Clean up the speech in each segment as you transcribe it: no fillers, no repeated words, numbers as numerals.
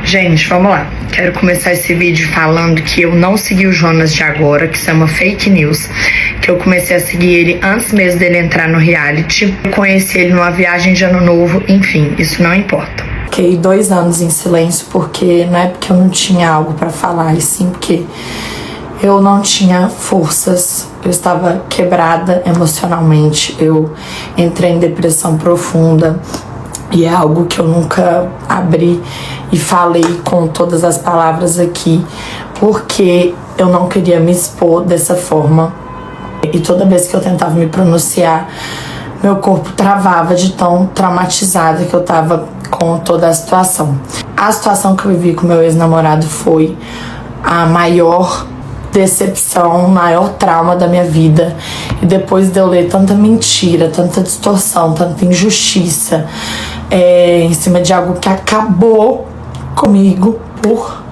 Gente, vamos lá. Quero começar esse vídeo falando que eu não segui o Jonas de agora, que isso é uma fake news. Que eu comecei a seguir ele antes mesmo dele entrar no reality. Eu conheci ele numa viagem de ano novo, enfim, isso não importa. Fiquei 2 anos em silêncio porque não é porque eu não tinha algo pra falar, e sim porque eu não tinha forças, eu estava quebrada emocionalmente, eu entrei em depressão profunda. E é algo que eu nunca abri e falei com todas as palavras aqui, porque eu não queria me expor dessa forma. E toda vez que eu tentava me pronunciar, meu corpo travava de tão traumatizada que eu tava com toda a situação. A situação que eu vivi com meu ex-namorado foi a maior decepção, maior trauma da minha vida. E depois de eu ler tanta mentira, tanta distorção, tanta injustiça em cima de algo que acabou comigo por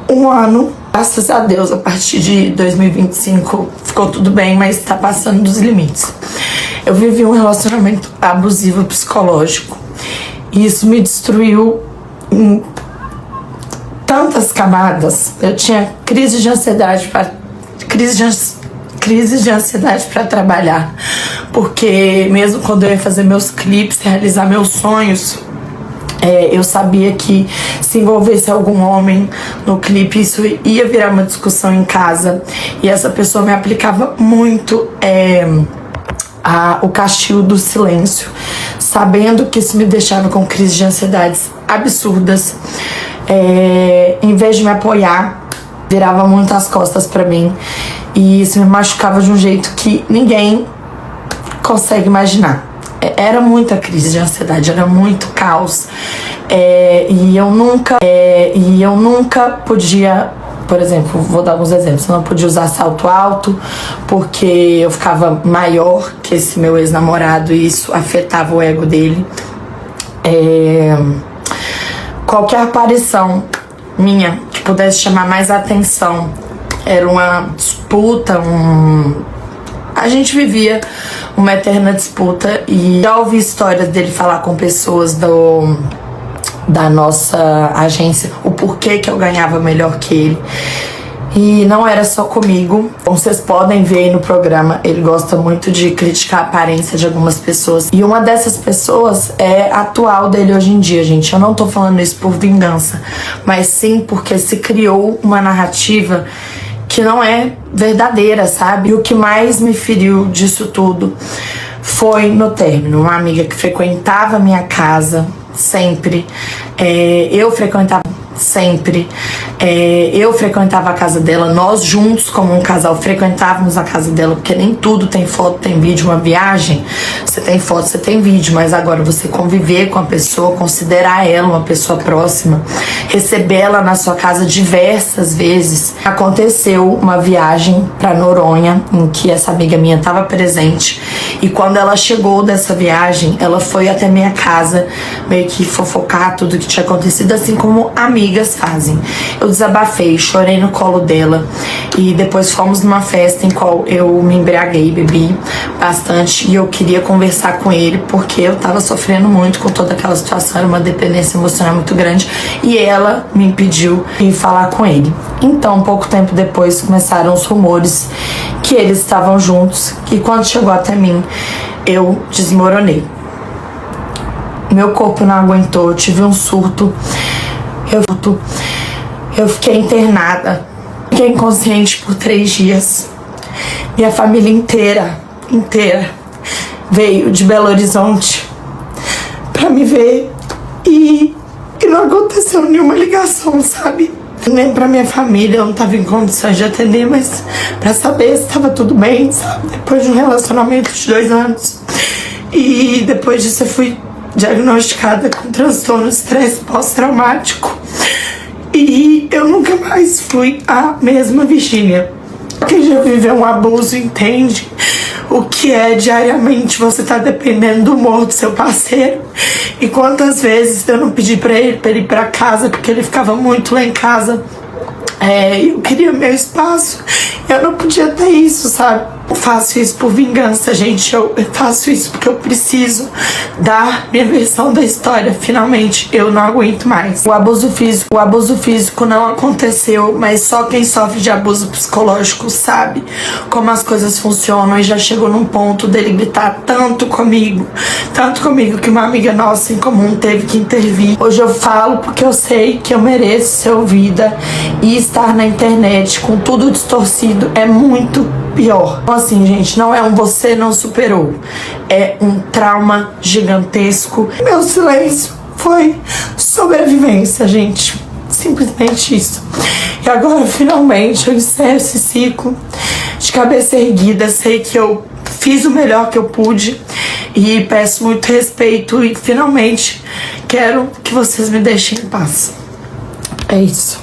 1 ano, graças a Deus, a partir de 2025 ficou tudo bem, mas tá passando dos limites. Eu vivi um relacionamento abusivo psicológico e isso me destruiu em tantas camadas. Eu tinha crise de ansiedade para trabalhar, porque mesmo quando eu ia fazer meus clipes, realizar meus sonhos, eu sabia que se envolvesse algum homem no clipe, isso ia virar uma discussão em casa, e essa pessoa me aplicava muito o castigo do silêncio, sabendo que isso me deixava com crises de ansiedades absurdas. Em vez de me apoiar, virava muito as costas pra mim, e isso me machucava de um jeito que ninguém consegue imaginar. Era muita crise de ansiedade, era muito caos, e eu nunca podia, por exemplo, vou dar alguns exemplos. Eu não podia usar salto alto porque eu ficava maior que esse meu ex-namorado e isso afetava o ego dele. Qualquer aparição minha que pudesse chamar mais atenção era uma disputa, a gente vivia uma eterna disputa. E já ouvi histórias dele falar com pessoas da nossa agência o porquê que eu ganhava melhor que ele. E não era só comigo. Como vocês podem ver aí no programa, ele gosta muito de criticar a aparência de algumas pessoas. E uma dessas pessoas é a atual dele hoje em dia, gente. Eu não tô falando isso por vingança, mas sim porque se criou uma narrativa que não é verdadeira, sabe? E o que mais me feriu disso tudo foi no término. Uma amiga que frequentava a minha casa sempre, eu frequentava a casa dela, nós juntos como um casal frequentávamos a casa dela, porque nem tudo tem foto, tem vídeo. Uma viagem, você tem foto, você tem vídeo, mas agora você conviver com a pessoa, considerar ela uma pessoa próxima, receber ela na sua casa diversas vezes. Aconteceu uma viagem pra Noronha, em que essa amiga minha estava presente, e quando ela chegou dessa viagem, ela foi até minha casa meio que fofocar tudo que tinha acontecido, assim como amigas fazem. Eu desabafei, chorei no colo dela, e depois fomos numa festa em qual eu me embriaguei, bebi bastante, e eu queria conversar com ele porque eu tava sofrendo muito com toda aquela situação, era uma dependência emocional muito grande, e ela me impediu de falar com ele. Então, pouco tempo depois, começaram os rumores que eles estavam juntos, e quando chegou até mim, eu desmoronei. Meu corpo não aguentou, eu tive um surto. Eu fiquei internada, fiquei inconsciente por 3 dias. Minha família inteira veio de Belo Horizonte pra me ver, e não aconteceu nenhuma ligação, sabe? Nem pra minha família, eu não tava em condições de atender, mas pra saber se tava tudo bem, sabe? Depois de um relacionamento de 2 anos. E depois disso eu fui diagnosticada com transtorno de estresse pós-traumático. E eu nunca mais fui a mesma Virgínia. Quem já viveu um abuso entende o que é diariamente você tá dependendo do humor do seu parceiro. E quantas vezes eu não pedi pra ele ir pra casa, porque ele ficava muito lá em casa Eu queria meu espaço. Eu não podia ter isso, sabe? Eu faço isso por vingança, gente. Eu faço isso porque eu preciso dar minha versão da história. Finalmente, eu não aguento mais. O abuso físico não aconteceu, mas só quem sofre de abuso psicológico sabe como as coisas funcionam. E já chegou num ponto dele gritar tanto comigo que uma amiga nossa em comum teve que intervir. Hoje eu falo porque eu sei que eu mereço ser ouvida, e estar na internet com tudo distorcido é muito pior. Então assim, gente, não é um você não superou, é um trauma gigantesco. Meu silêncio foi sobrevivência, gente, simplesmente isso. E agora finalmente eu encerro esse ciclo de cabeça erguida. Sei que eu fiz o melhor que eu pude e peço muito respeito, e finalmente quero que vocês me deixem em paz. É isso.